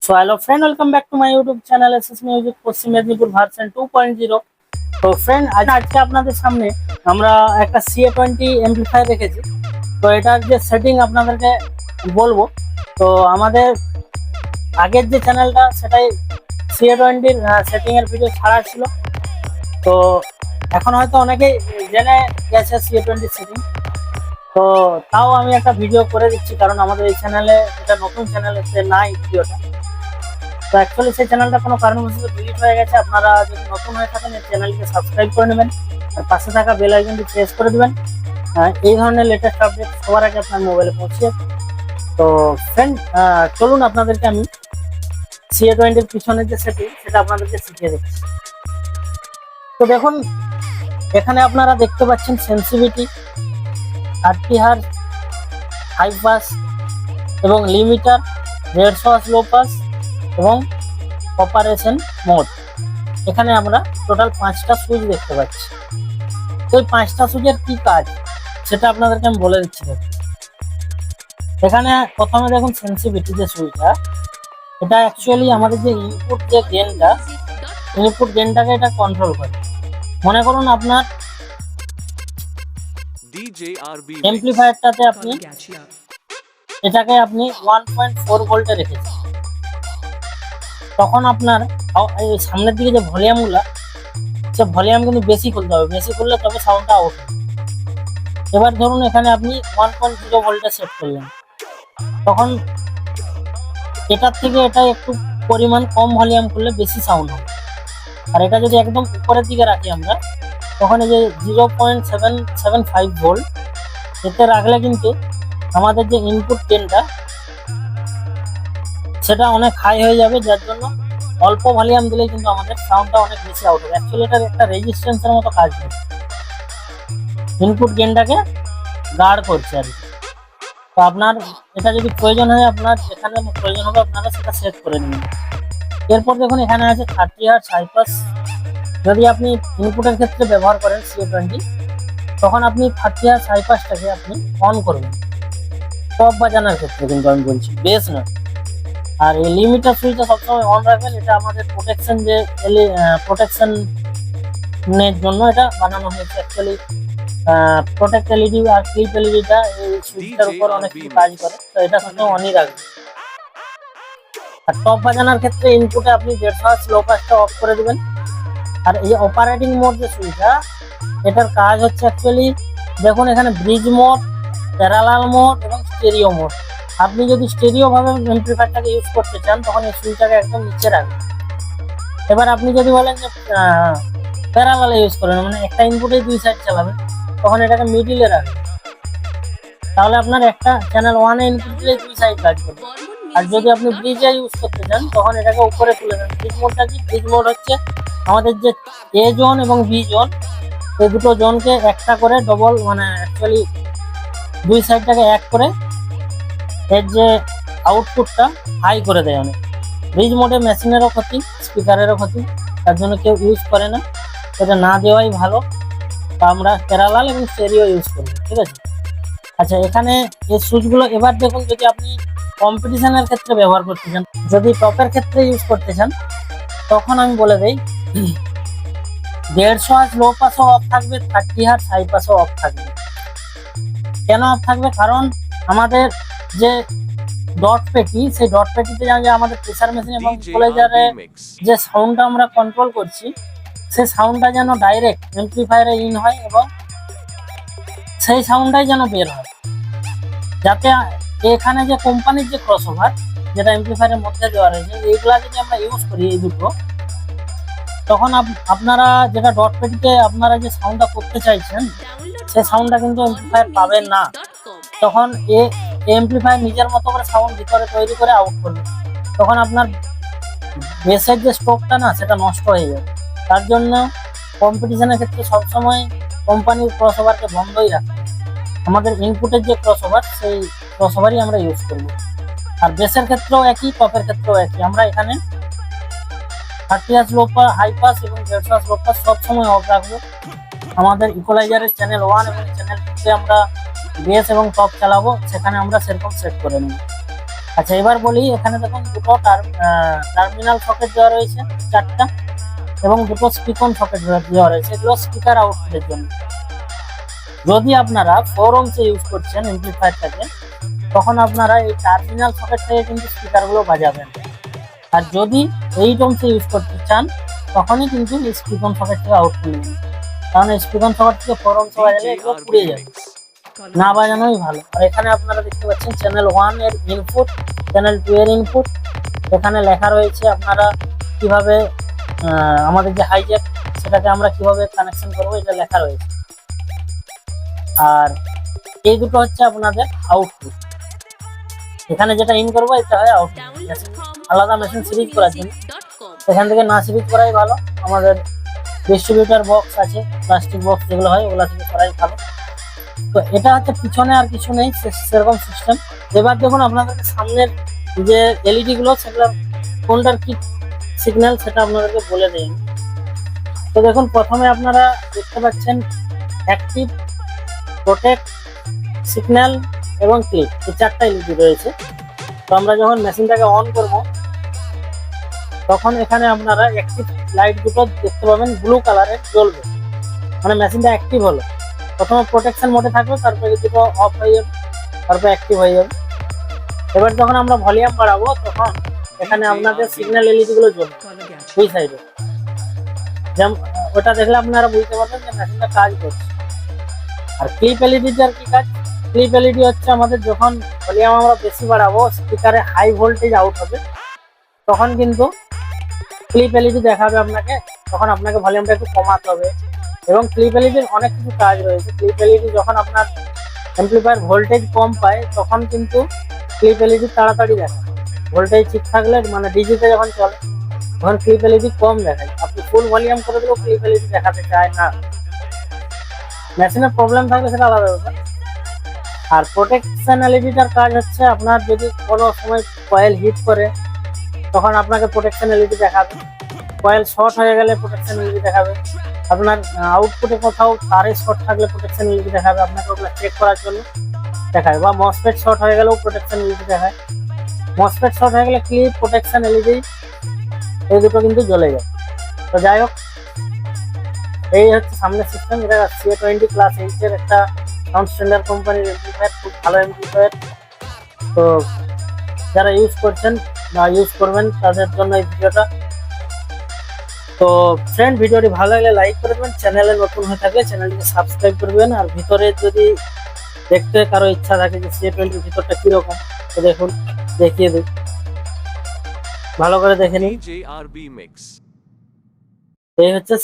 So hello friend, welcome back to my YouTube channel SS Music Paschim Medinipur version 2.0। তো friend আজকে আপনাদের সামনে আমরা একটা CA20 এমপ্লিফায়ার রেখেছি। তো এটার যে সেটিং আপনাদেরকে বলবো। তো আমাদের আগের যে চ্যানেলটা সেটাই CA20 এর সেটিং এর ভিডিও ছাড়া ছিল। তো এখন হয়তো অনেকেই জেনে গেছে CA20 সেটিং। তো তাও আমি একটা ভিডিও করে দিচ্ছি, কারণ আমাদের এই চ্যানেলে এটা নতুন চ্যানেল, নাই ভিডিওটা। তো অ্যাকচুয়ালি সেই চ্যানেলটা কোনো কারণবশত ডিলিট হয়ে গেছে। আপনারা যদি নতুন হয়ে থাকেন এই চ্যানেলকে সাবস্ক্রাইব করে নেবেন আর পাশে থাকা বেল আইকনটি প্রেস করে দেবেন। এই ধরনের লেটেস্ট আপডেট সবার আগে আপনার মোবাইলে পৌঁছে যাবে। তো ফ্রেন্ড চলুন আপনাদেরকে আমি CA20 এর পিছনের যে সেটিং সেটা আপনাদেরকে শিখিয়ে দিচ্ছি। তো দেখুন, এখানে আপনারা দেখতে পাচ্ছেন সেন্সিটিভিটি, 30 হার্জ, হাই পাস এবং লিমিটার, 150 লো পাস এবং অপারেশন মোড। এখানে আমরা টোটাল 5টা সুইচ দেখতে পাচ্ছি। তো এই 5টা সুইচের কি কাজ সেটা আপনাদেরকে আমি বলে দিচ্ছি। এখানে প্রথমে দেখুন সেন্সিটিভিটি যে সুইচটা, এটা অ্যাকচুয়ালি আমাদের যে ইনপুট গেনটাকে এটা কন্ট্রোল করে। মনে করুন আপনার এমপ্লিফায়ারটাতে আপনি এটাকে আপনি 1.4 ভোল্টে রেখেছেন, তখন আপনার সামনের দিকে যে ভলিউমগুলো, সে ভলিউম কিন্তু বেশি খুলতে হবে, বেশি খুললে তবে সাউন্ডটা আউট হবে। এবার ধরুন এখানে আপনি 1.0 ভোল্টে সেট করলেন, তখন এটার থেকে এটা একটু পরিমাণ কম ভলিউম করলে বেশি সাউন্ড হবে। আর এটা যদি একদম উপরের দিকে রাখি আমরা, তখন এই যে 0.775 ভোল্ট এতে রাখলে কিন্তু আমাদের যে ইনপুট গেনটা সেটা অনেক হাই হয়ে যাবে, যার জন্য অল্প ভলিউম দিলে কিন্তু আমাদের সাউন্ডটা অনেক বেশি আউট হবে। অ্যাকচুয়ালি এটার একটা রেজিস্ট্যান্সের মতো কাজ করে, ইনপুট গেনটাকে গার্ড করছে আর কি। তো আপনার এটা যদি প্রয়োজন হয়, আপনার যেখানে প্রয়োজন হবে আপনারা সেটা সেট করে নেবেন। এরপর দেখুন এখানে আছে 30 হার্জ হাই পাস। যদি আপনি ইনপুটের ক্ষেত্রে ব্যবহার করেন CA20, তখন আপনি 30 হার্জ হাই পাসটাকে আপনি অন করবেন, টপ বাজানোর ক্ষেত্রে কিন্তু আমি বলছি, বেস নয়। আর এই লিমিটার সুইচটা সবসময় অন রাখবেন, এটা আমাদের প্রোটেকশন যে প্রোটেকশনের জন্য এটা বানানো হয়েছে। অ্যাকচুয়ালি প্রোটেক্ট এলইডি আর ক্লিপ এলইডিটা এই সুইচটার উপর অনেক কিছু কাজ করে, তো এটা সবসময় অনই রাখবেন। আর টপ বাজানোর ক্ষেত্রে ইনপুটে আপনি 150 হার্জ লো পাসটা অফ করে দিবেন। আর এই অপারেটিং মোড যে সুইচটা, এটার কাজ হচ্ছে অ্যাকচুয়ালি দেখুন এখানে ব্রিজ মোড, প্যারালাল মোড এবং স্টেরিও মোড। আপনি যদি স্টেরিও ভাবে এমপ্লিফায়ারটাকে ইউজ করতে চান, তখন এই সুইচটাকে একদম নিচে রাখবেন। এবার আপনি যদি বলেন যে প্যারালালে ইউজ করেন, মানে একটা ইনপুটে 2 সাইড চালাবেন, তখন এটাকে মিডিলে রাখবেন। তাহলে আপনার একটা চ্যানেল 1 এ ইনপুট দিলে 2 সাইড কাজ করবে। আর যদি আপনি ব্রিজে ইউজ করতে চান, তখন এটাকে উপরে তুলে দেন। ব্রিজ মোডটা কি? ব্রিজ মোড হচ্ছে আমাদের যে A জোন এবং B জোন, এই দুটো জোনকে একটা করে ডবল, মানে অ্যাকচুয়ালি 2 সাইডটাকে এক করে এর যে আউটপুটটা হাই করে দেয় অনেক। ব্রিজ মোডে মেশিনেরও ক্ষতি, স্পিকারেরও ক্ষতি, তার জন্য কেউ ইউজ করে না, এটা না দেওয়াই ভালো। তো আমরা প্যারালাল এবং স্টেরিও ইউজ করি, ঠিক আছে। আচ্ছা, এখানে এই সুইচগুলো এবার দেখুন, যদি আপনি কম্পিটিশনের ক্ষেত্রে ব্যবহার করতে চান, যদি টপের ক্ষেত্রে ইউজ করতে চান, তখন আমি বলে দেই 150 হার্জ লো পাসও অফ থাকবে, 30 হার্জ হাই পাসও অফ থাকবে। কেন অফ থাকবে? কারণ আমাদের যে ডট পেটি, সেই ডট পেটিতে যে আমাদের প্রেসার মেশিন এবং ইকুয়ালাইজারে যে সাউন্ডটা আমরা কন্ট্রোল করছি, সেই সাউন্ডটা যেন ডাইরেক্ট এমপ্লিফায়ারে ইন হয় এবং সেই সাউন্ডটাই যেন বের হয়, যাতে এখানে যে কোম্পানির যে ক্রসওভার যেটা এমপ্লিফায়ারের মধ্যে দেওয়া রয়েছে, এইগুলা যদি আমরা ইউজ করি এই দুটো, তখন আপনারা যেটা ডট পেটিতে আপনারা যে সাউন্ডটা করতে চাইছেন, সেই সাউন্ডটা কিন্তু এমপ্লিফায়ার পাবেন না। তখন এমপ্লিফায়ার নিজের মতো করে সাউন্ড ভিতরে তৈরি করে আউট করবে, তখন আপনার বেসের যে স্ট্রোকটা না, সেটা নষ্ট হয়ে যাবে। তার জন্য কম্পিটিশনের ক্ষেত্রে সবসময় কোম্পানির ক্রসওভারকে বন্ধই রাখবে। আমাদের ইনপুটের যে ক্রসওভার, সেই ক্রসওভারই আমরা ইউজ করব। আর বেসের ক্ষেত্রেও একই, টপের ক্ষেত্রেও একই। আমরা এখানে 30 hertz low pass, high pass এবং 150 হার্জ লো পাস সবসময় অফ রাখবো। আমাদের ইকুয়ালাইজারের চ্যানেল 1 এবং চ্যানেল 2 তে আমরা বেস এবং টপ চালাবো, সেখানে আমরা সেরকম সেট করে নেব। আচ্ছা, এবার বলি, এখানে দেখুন দুটো টার্মিনাল সকেট দেওয়া রয়েছে 4টা, এবং দুটো স্পিকন সকেট দেওয়া রয়েছে, এগুলো স্পিকার আউটপুটের জন্য। যদি আপনারা 4 ohms ইউজ করছেন এমপ্লিফায়ারটাকে, তখন আপনারা এই টার্মিনাল সকেট থেকে কিন্তু স্পিকারগুলো বাজাবেন। আর যদি 8 ohms ইউজ করতে চান, তখনই কিন্তু স্পিকন সকেট থেকে আউটপুট নেবেন, কারণ স্পিকন সকেট থেকে 4 ohms বাজালে এগুলো পুড়ে যাবে, না বাজানোই ভালো। আর এখানে আপনারা দেখতে পাচ্ছেন চ্যানেল 1 এর ইনপুট, চ্যানেল 2 এর ইনপুট। এখানে লেখা রয়েছে আপনারা কিভাবে আমাদের যে হাইজ্যাক, সেটাকে আমরা কিভাবে কানেকশন করবো, এটা লেখা রয়েছে। আর এই দুটো হচ্ছে আপনাদের আউটপুট। এখানে যেটা ইন করবো এটা হয় আউটপুট। আলাদা মেশিন সিরিজ করার জন্য এখান থেকে না সিরিজ করাই ভালো। আমাদের ডিস্ট্রিবিউটার বক্স আছে, প্লাস্টিক বক্স যেগুলো হয়, ওগুলা থেকে করাই ভালো। তো এটা হচ্ছে পিছনে আর কিছু নেই সেরকম সিস্টেম। এবার দেখুন আপনাদেরকে সামনের যে এলইডি গুলো, সেগুলো কোনটার কি সিগন্যাল সেটা আপনাদেরকে বলে দিই। তো দেখুন, প্রথমে আপনারা দেখতে পাচ্ছেন অ্যাক্টিভ, প্রোটেক্ট, সিগন্যাল এবং ক্লিক, এই 4টা এলইডি রয়েছে। তো আমরা যখন মেশিনটাকে অন করব, তখন এখানে আপনারা অ্যাক্টিভ লাইট দুটো দেখতে পাবেন, ব্লু কালারের জ্বলবে, মানে মেশিনটা অ্যাক্টিভ হলো। প্রথমে প্রোটেকশন মোডে থাকবে, তারপরে দুটো অফ হয়ে যাবে, তারপর অ্যাক্টিভ হয়ে যাবে। এবার যখন আমরা ভলিউম বাড়াবো, তখন এখানে আপনাদের সিগন্যাল এলইডি গুলো জ্বলবে দুই সাইডে। যেমন ওটা দেখলে আপনারা বুঝতে পারবেন যে মেশিনটা কাজ করছে। আর ক্লিপ এলইডিটার কি কাজ? ক্লিপ এলইডি হচ্ছে আমাদের যখন ভলিউম আমরা বেশি বাড়াবো, স্পিকারে হাই ভোল্টেজ আউট হবে, তখন কিন্তু ক্লিপ এলইডি দেখাবে আপনাকে, তখন আপনাকে ভলিউমটা একটু কমাতে হবে। এবং ক্লিপ এলইডির অনেক কিছু কাজ রয়েছে। ক্লিপ এলইডি যখন আপনার অ্যাম্প্লিফায়ার ভোল্টেজ কম পায়, তখন কিন্তু ক্লিপ এলইডি তাড়াতাড়ি দেখায়। ভোল্টেজ ঠিক থাকলে, মানে ডিজিতে যখন চলে, তখন ক্লিপ এলইডি কম দেখায়। আপনি ফুল ভলিউম করে দিলেও ক্লিপ এলইডি দেখাতে চায় না। মেশিনের প্রবলেম থাকলে সেটা আলাদা ব্যাপার। আর প্রোটেকশন এলইডিটার কাজ হচ্ছে, আপনার যদি কোনো সময় কয়েল হিট করে, তখন আপনাকে প্রোটেকশন এলইডি দেখাবে। কয়েল শর্ট হয়ে গেলে প্রোটেকশন এলইডি দেখাবে। আপনার আউটপুটে কোথাও তারে শর্ট থাকলে প্রোটেকশন এলইডি দেখাবে, আপনাকে ওগুলো চেক করার জন্য দেখায়। বা মসফেট শর্ট হয়ে গেলেও প্রোটেকশন এলইডি দেখায়। মসফেট শর্ট হয়ে গেলে ক্লিপ, প্রোটেকশন এলইডি, এই দুটো কিন্তু জ্বলে যায়। তো যাই হোক, এই হচ্ছে সামনের সিস্টেম। এটা CA20 ক্লাস এইচ এর একটা সাউন্ড স্ট্যান্ডার্ড কোম্পানির এমপ্লিফায়ার, খুব ভালো এমপ্লিফায়ার। তো যারা ইউজ করছেন বা ইউজ করবেন, তাদের জন্য এই ভিডিওটা। তো ফ্রেন্ড, ভিডিওটি ভালো লাগলে লাইক করে দেবেন, চ্যানেলে নতুন হয়ে থাকলে চ্যানেলটিকে সাবস্ক্রাইব করবেন। আর ভিতরে যদি দেখতে কারো ইচ্ছা থাকে যে CA20 ভিতরটা কিরকম, তো দেখুন, দেখিয়ে দিই, ভালো করে দেখে নিন। এই হচ্ছে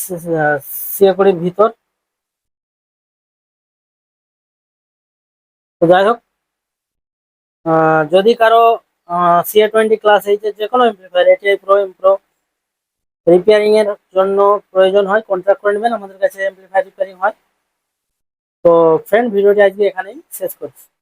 CA20 ভিতর। তো যাই হোক, যদি কারো CA20 ক্লাস এইচ এর যে কোনো amplifier, ATI pro, M pro repairing এর জন্য প্রয়োজন হয়, কন্ট্যাক্ট করে নেবেন, আমাদের কাছে এমপ্লিফায়ার রিপেয়ারিং হয়। তো ফ্রেন্ড, ভিডিওটি আজকে এখানেই শেষ করছি।